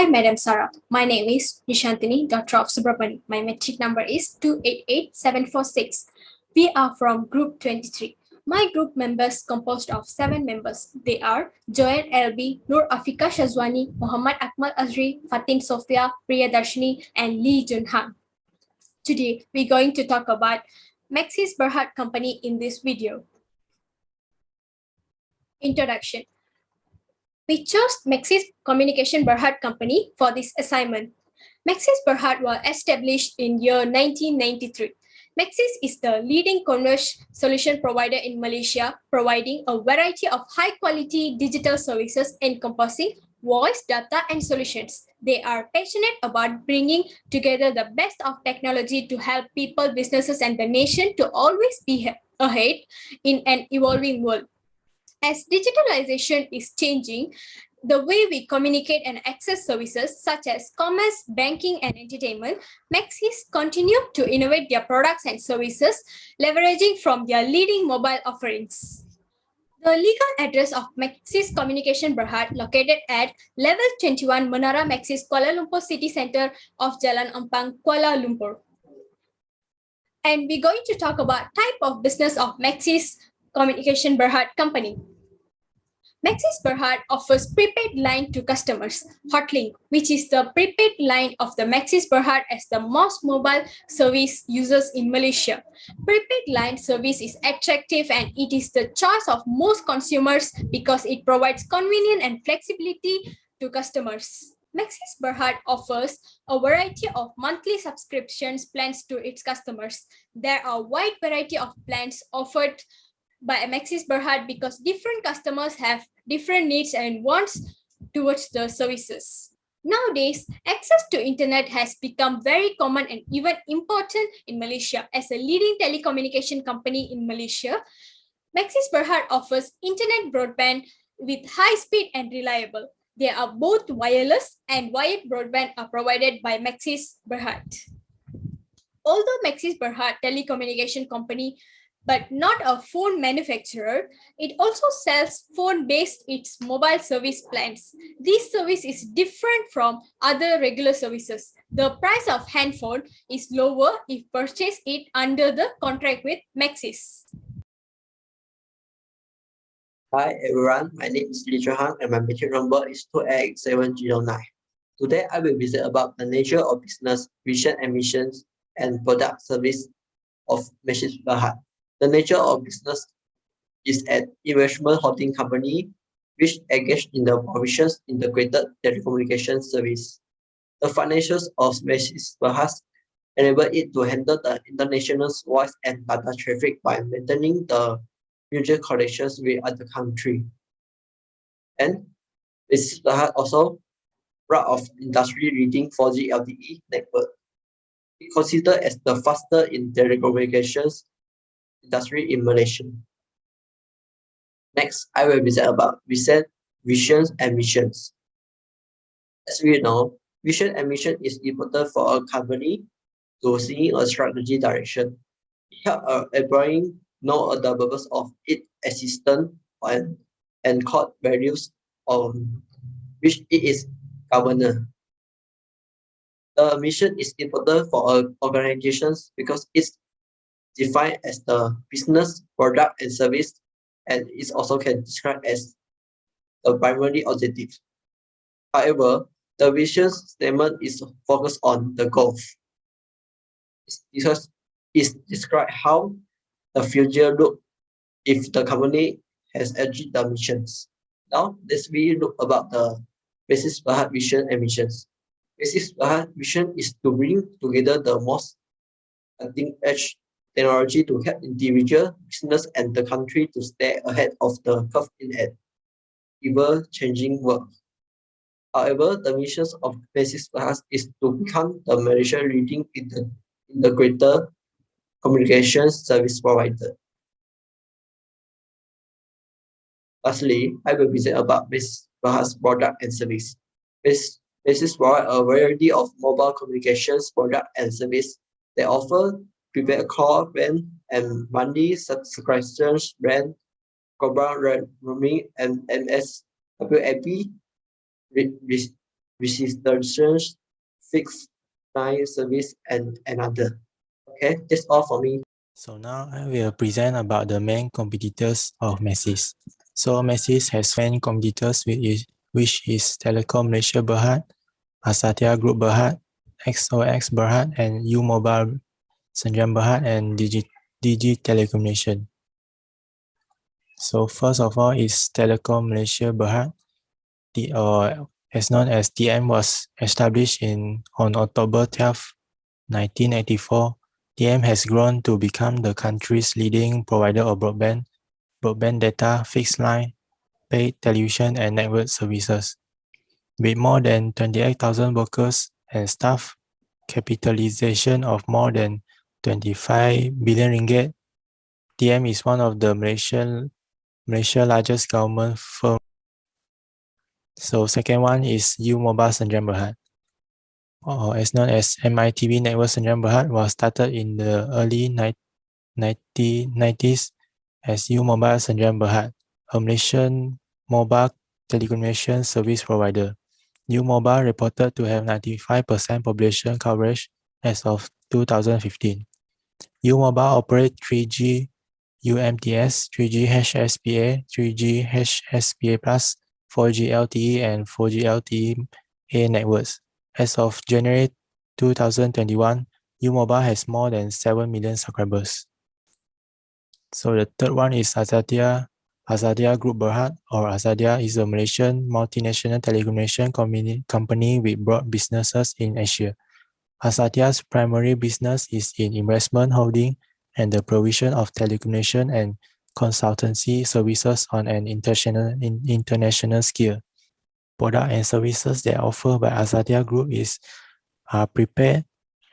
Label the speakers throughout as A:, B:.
A: Hi, Madam Sarah. My name is Nishantini, daughter of Subrahmani. My metric number is 288746. We are from Group 23. My group members composed of 7 members. They are Joanne LB, Nur Afika Shazwani, Muhammad Akmal Azri, Fatin Sofia, Priya Darshini, and Lee Junhan. Today, we're going to talk about Maxis Berhad Company in this video. Introduction. We chose Maxis Communication Berhad Company for this assignment. Maxis Berhad was established in year 1993. Maxis is the leading converged solution provider in Malaysia, providing a variety of high-quality digital services encompassing voice, data, and solutions. They are passionate about bringing together the best of technology to help people, businesses, and the nation to always be ahead in an evolving world. As digitalization is changing the way we communicate and access services such as commerce, banking, and entertainment, Maxis continue to innovate their products and services, leveraging from their leading mobile offerings. The legal address of Maxis Communication Berhad located at Level 21 Menara Maxis Kuala Lumpur City Centre of Jalan Ampang, Kuala Lumpur. And we're going to talk about type of business of Maxis Communication Berhad Company. Maxis Berhad offers prepaid line to customers, Hotlink, which is the prepaid line of the Maxis Berhad as the most mobile service users in Malaysia. Prepaid line service is attractive and it is the choice of most consumers because it provides convenience and flexibility to customers. Maxis Berhad offers a variety of monthly subscriptions plans to its customers. There are a wide variety of plans offered by Maxis Berhad because different customers have different needs and wants towards the services. Nowadays, access to internet has become very common and even important in Malaysia. As a leading telecommunication company in Malaysia, Maxis Berhad offers internet broadband with high speed and reliable. They are both wireless and wired broadband are provided by Maxis Berhad. Although Maxis Berhad telecommunication company but not a phone manufacturer, it also sells phone-based its mobile service plans. This service is different from other regular services. The price of handphone is lower if purchased it under the contract with Maxis.
B: Hi everyone, my name is Lee Junhan and my metric number is 288709. Today I will visit about the nature of business, vision and missions, and product service of Maxis Berhad. The nature of business is an investment holding company which engage in the provisions integrated telecommunication service. The financials of Maxis Berhad enable it to handle the international voice and data traffic by maintaining the mutual connections with other countries. And Maxis Berhad also proud of industry-leading 4G LTE network. It considered as the fastest in telecommunications industry in Malaysia. Next, I will visit about visions and missions. As we know, vision and mission is important for a company to see a strategy direction. It helps employing know the purpose of its existence and core values on which it is governed. The mission is important for organizations because it's defined as the business, product, and service, and it also can describe as the primary objective. However, the vision statement is focused on the goals. Because it describes how the future look if the company has achieved the missions. Now, let's look about the Maxis Berhad vision and missions. Maxis Berhad vision is to bring together the most cutting-edge technology to help individual, business, and the country to stay ahead of the curve in an ever-changing world. However, the mission of Maxis Berhad is to become the Malaysia leading integrated communications service provider. Lastly, I will visit about Maxis Berhad's product and service. Maxis provide a variety of mobile communications product and service. They offer prepaid call plan and monthly subscriptions plan, mobile roaming and MS WAP which is the research, fixed line service, and another. Okay, that's all for me.
C: So now I will present about the main competitors of Maxis. So Maxis has main competitors which is Telekom Malaysia Berhad, Asatia Group Berhad, XOX Berhad, and U Mobile Sdn Berhad, and Digi Telecommunication. So first of all is Telekom Malaysia Berhad, as known as TM, was established on October 12, 1984. TM has grown to become the country's leading provider of broadband data, fixed line, paid television, and network services. With more than 28,000 workers and staff, capitalization of more than 25 billion ringgit, TM is one of the Malaysia's largest government firms. So second one is U Mobile Sdn Berhad, or as known as MITV Network Sdn Berhad, was started in the early 1990s as U Mobile Sdn Berhad, a Malaysian mobile telecommunication service provider. U Mobile reported to have 95% population coverage as of 2015. U Mobile operates 3G UMTS, 3G HSPA, 3G HSPA+, 4G LTE, and 4G LTE-A networks. As of January 2021, U Mobile has more than 7 million subscribers. So the third one is Asatia Group Berhad, or Asatia, is a Malaysian multinational telecommunication company with broad businesses in Asia. Asatia's primary business is in investment holding and the provision of telecommunication and consultancy services on an international scale. Product and services that are offered by Asatia Group are prepaid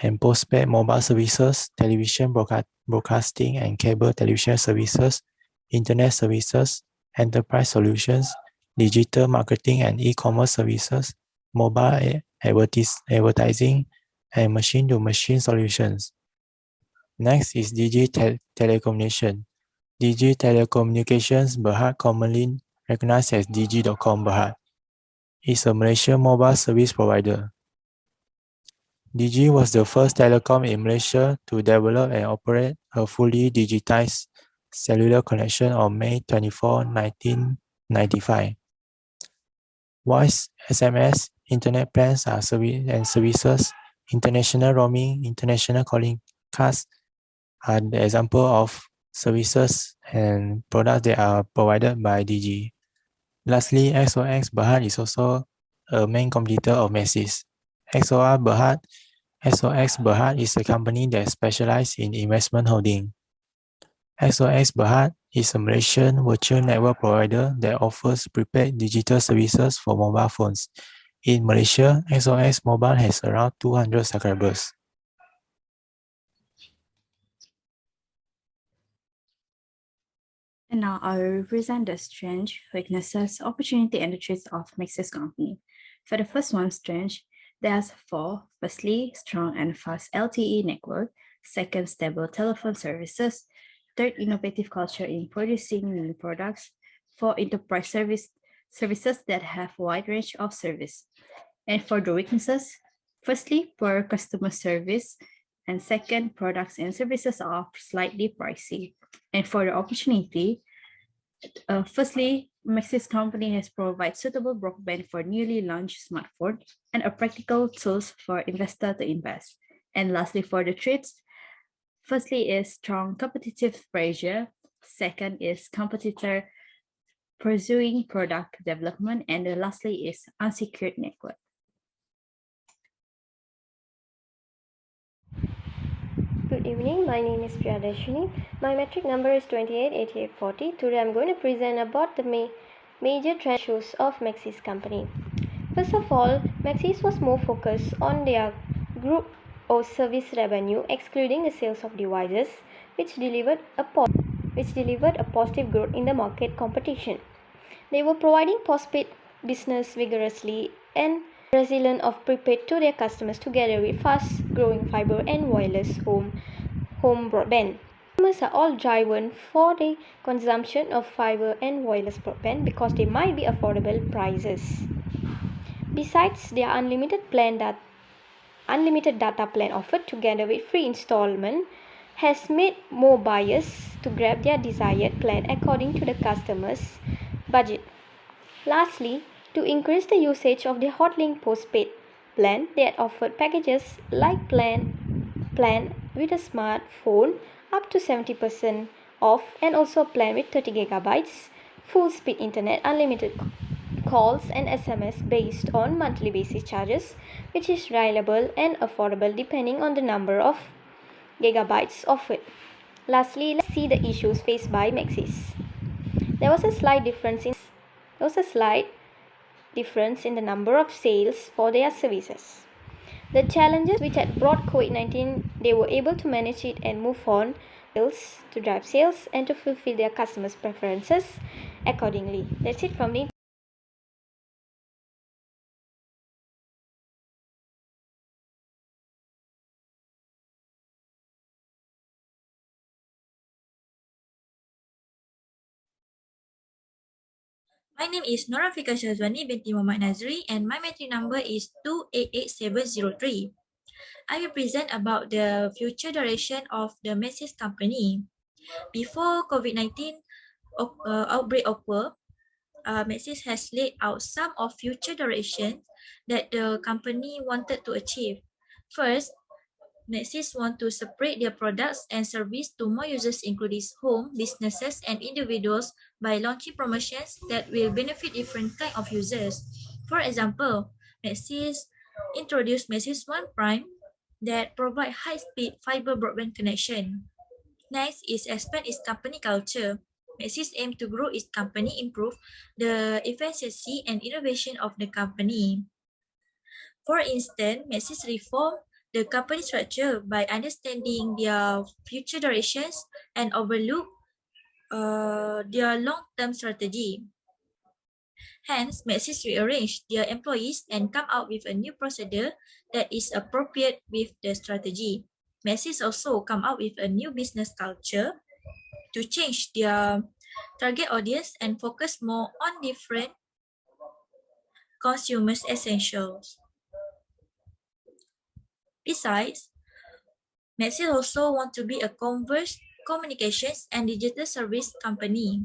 C: and postpaid mobile services, television broadcasting and cable television services, internet services, enterprise solutions, digital marketing and e-commerce services, mobile advertising, and machine-to-machine solutions. Next is Digi Telecommunication. Digi Telecommunications Berhad, commonly recognized as Digi.com Berhad, is a Malaysian mobile service provider. Digi was the first telecom in Malaysia to develop and operate a fully digitized cellular connection on May 24, 1995. Voice, SMS, internet plans and services, international roaming, international calling cards are the example of services and products that are provided by Digi. Lastly, XOX Berhad is also a main competitor of Maxis. XOX Berhad is a company that specializes in investment holding. XOX Berhad is a Malaysian virtual network provider that offers prepaid digital services for mobile phones. In Malaysia, XOX Mobile has around 200 subscribers.
D: And now I will present the strengths, weaknesses, opportunity, and the threats of Maxis company. For the first one, strength, there's 4. Firstly, strong and fast LTE network. Second, stable telephone services. Third, innovative culture in producing new products. 4, enterprise services that have wide range of service. And for the weaknesses, firstly, poor customer service. And second, products and services are slightly pricey. And for the opportunity, firstly, Maxis company has provided suitable broadband for newly launched smartphone and a practical tools for investor to invest. And lastly, for the threats, firstly is strong competitive pressure. Second is competitor pursuing product development. And lastly is unsecured network.
E: Good evening, my name is Priyadashini. My metric number is 288840. Today I'm going to present about the major trend issues of Maxis company. First of all, Maxis was more focused on their group or service revenue, excluding the sales of devices, which delivered a positive growth in the market competition. They were providing postpaid business vigorously and resilient of prepaid to their customers together with fast-growing fiber and wireless home broadband. Customers are all driven for the consumption of fiber and wireless broadband because they might be affordable prices. Besides their unlimited data plan offered together with free installment has made more buyers to grab their desired plan according to the customer's budget. Lastly, to increase the usage of the Hotlink postpaid plan, they had offered packages like plan with a smartphone up to 70% off, and also a plan with 30 gigabytes, full speed internet, unlimited calls and SMS based on monthly basis charges, which is reliable and affordable depending on the number of gigabytes offered. Lastly, let's see the issues faced by Maxis. There was a slight difference in the number of sales for their services. The challenges which had brought COVID-19, they were able to manage it and move on to drive sales and to fulfill their customers' preferences accordingly. That's it from me.
F: My name is Norafika Shazwani binti Muhammad Nazri and my metric number is 288703. I will present about the future direction of the Maxis company. Before COVID-19 outbreak occurred, Maxis has laid out some of future directions that the company wanted to achieve. First, Maxis want to separate their products and service to more users, including home, businesses, and individuals by launching promotions that will benefit different kind of users. For example, Maxis introduced Maxis One Prime that provide high-speed fiber broadband connection. Next is expand its company culture. Maxis aim to grow its company, improve the efficiency and innovation of the company. For instance, Maxis reform the company structure by understanding their future directions and overlook their long-term strategy. Hence, Maxis rearrange their employees and come out with a new procedure that is appropriate with the strategy. Maxis also come out with a new business culture to change their target audience and focus more on different consumers' essentials. Besides, Maxis also want to be a converged communications and digital service company.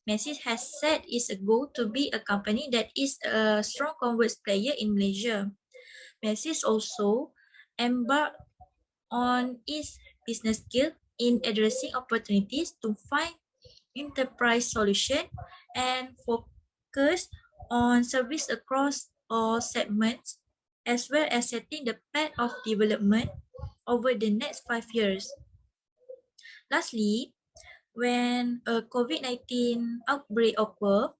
F: Maxis has set its goal to be a company that is a strong converged player in Malaysia. Maxis also embarked on its business skill in addressing opportunities to find enterprise solution and focus on service across all segments, as well as setting the path of development over the next 5 years. Lastly, when a COVID-19 outbreak occurred,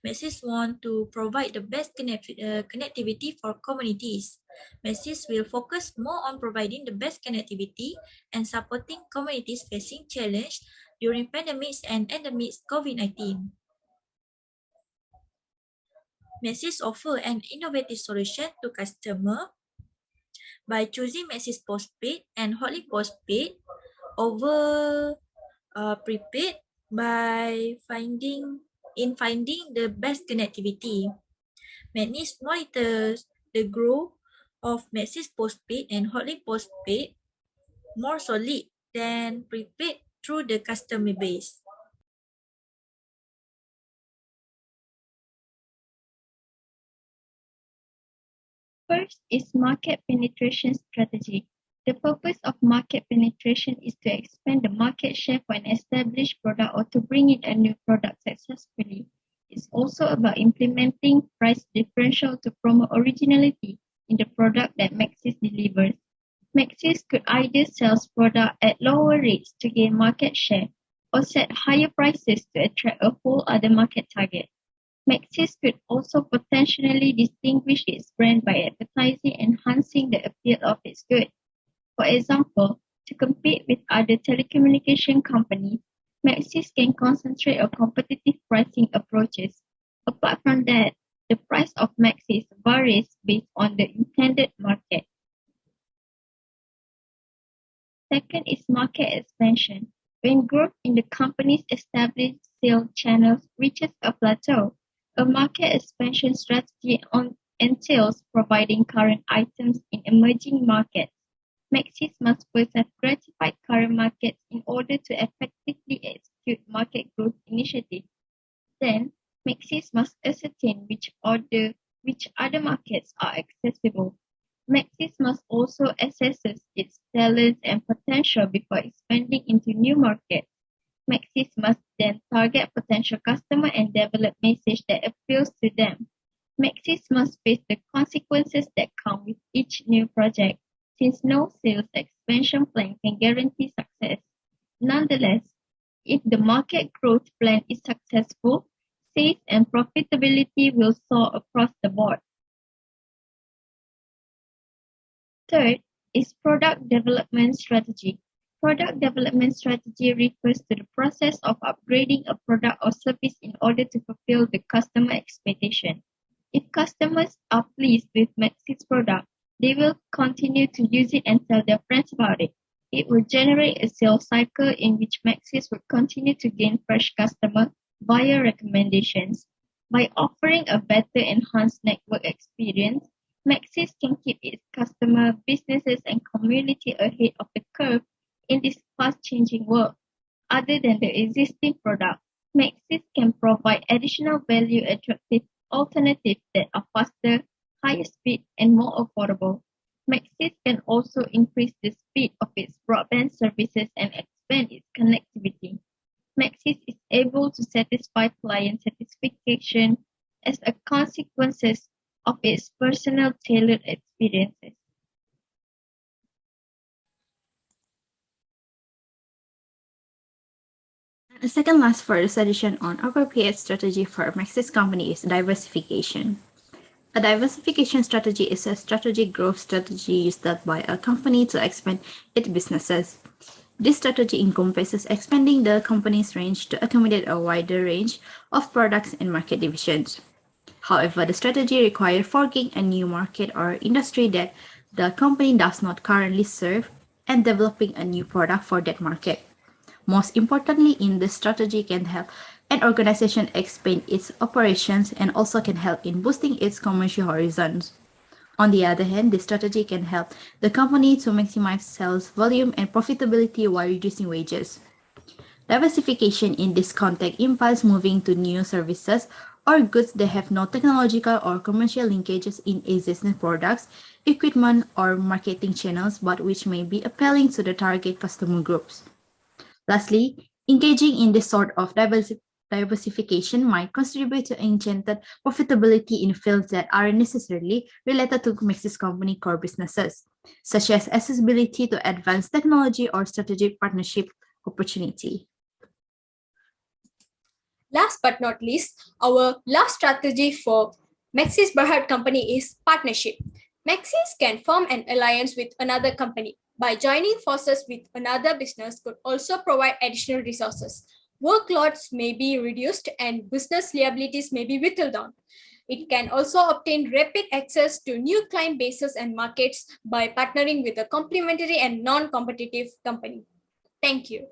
F: Maxis want to provide the best connectivity for communities. Maxis will focus more on providing the best connectivity and supporting communities facing challenge during pandemics and endemics COVID-19. Maxis offer an innovative solution to customer by choosing Maxis Postpaid and Hotlink Postpaid over prepaid by finding the best connectivity. Maxis monitors the growth of Maxis Postpaid and Hotlink Postpaid more solid than prepaid through the customer base.
G: First is market penetration strategy. The purpose of market penetration is to expand the market share for an established product or to bring in a new product successfully. It's also about implementing price differential to promote originality in the product that Maxis delivers. Maxis could either sell product at lower rates to gain market share or set higher prices to attract a whole other market target. Maxis could also potentially distinguish its brand by advertising enhancing the appeal of its goods. For example, to compete with other telecommunication companies, Maxis can concentrate on competitive pricing approaches. Apart from that, the price of Maxis varies based on the intended market. Second is market expansion. When growth in the company's established sales channels reaches a plateau, a market expansion strategy entails providing current items in emerging markets. Maxis must first have gratified current markets in order to effectively execute market growth initiatives. Then, Maxis must ascertain which other markets are accessible. Maxis must also assess its talents and potential before expanding into new markets. Maxis must then target potential customers and develop message that appeals to them. Maxis must face the consequences that come with each new project, since no sales expansion plan can guarantee success. Nonetheless, if the market growth plan is successful, sales and profitability will soar across the board. Third is product development strategy. Product development strategy refers to the process of upgrading a product or service in order to fulfill the customer expectation. If customers are pleased with Maxis product, they will continue to use it and tell their friends about it. It will generate a sales cycle in which Maxis will continue to gain fresh customers via recommendations. By offering a better enhanced network experience, Maxis can keep its customer, businesses, and community ahead of the curve in this fast-changing world. Other than the existing product, Maxis can provide additional value-attractive alternatives that are faster, higher speed, and more affordable. Maxis can also increase the speed of its broadband services and expand its connectivity. Maxis is able to satisfy client satisfaction as a consequence of its personal tailored experiences.
D: The second last further suggestion on appropriate strategy for a Maxis company is diversification. A diversification strategy is a strategic growth strategy used by a company to expand its businesses. This strategy encompasses expanding the company's range to accommodate a wider range of products and market divisions. However, the strategy requires forging a new market or industry that the company does not currently serve and developing a new product for that market. Most importantly, in this strategy can help an organization expand its operations and also can help in boosting its commercial horizons. On the other hand, this strategy can help the company to maximize sales volume and profitability while reducing wages. Diversification in this context implies moving to new services or goods that have no technological or commercial linkages in existing products, equipment, or marketing channels, but which may be appealing to the target customer groups. Lastly, engaging in this sort of diversification might contribute to enchanted profitability in fields that aren't necessarily related to Maxis company core businesses, such as accessibility to advanced technology or strategic partnership opportunity.
A: Last but not least, our last strategy for Maxis Berhad company is partnership. Maxis can form an alliance with another company. By joining forces with another business could also provide additional resources. Workloads may be reduced and business liabilities may be whittled down. It can also obtain rapid access to new client bases and markets by partnering with a complementary and non-competitive company. Thank you.